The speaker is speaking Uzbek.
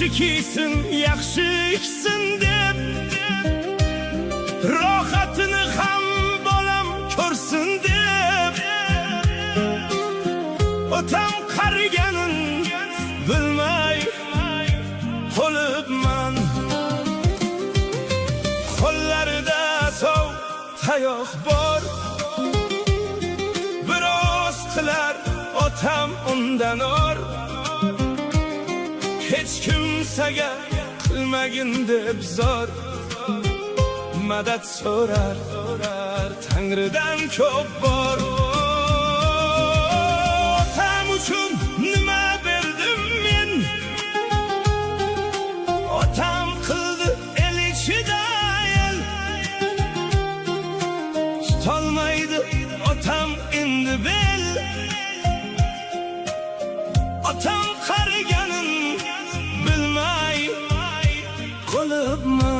yaxshi kiysin, yaxshi ichsin deb, rohatini ham bolam ko'rsin deb, otam qariganin bilmay qolibman. Qo'llarida sov tayoq bor, biroz qilar otam undan or. Hech kimsaga qilmagin deb zor, madad so'rar Tangridan ko'p bor. Otam uchun nima berdim men? Otam qildi el ichida el, tutolmaydi otam endi bel. Otam qariganin bilmay qolibman.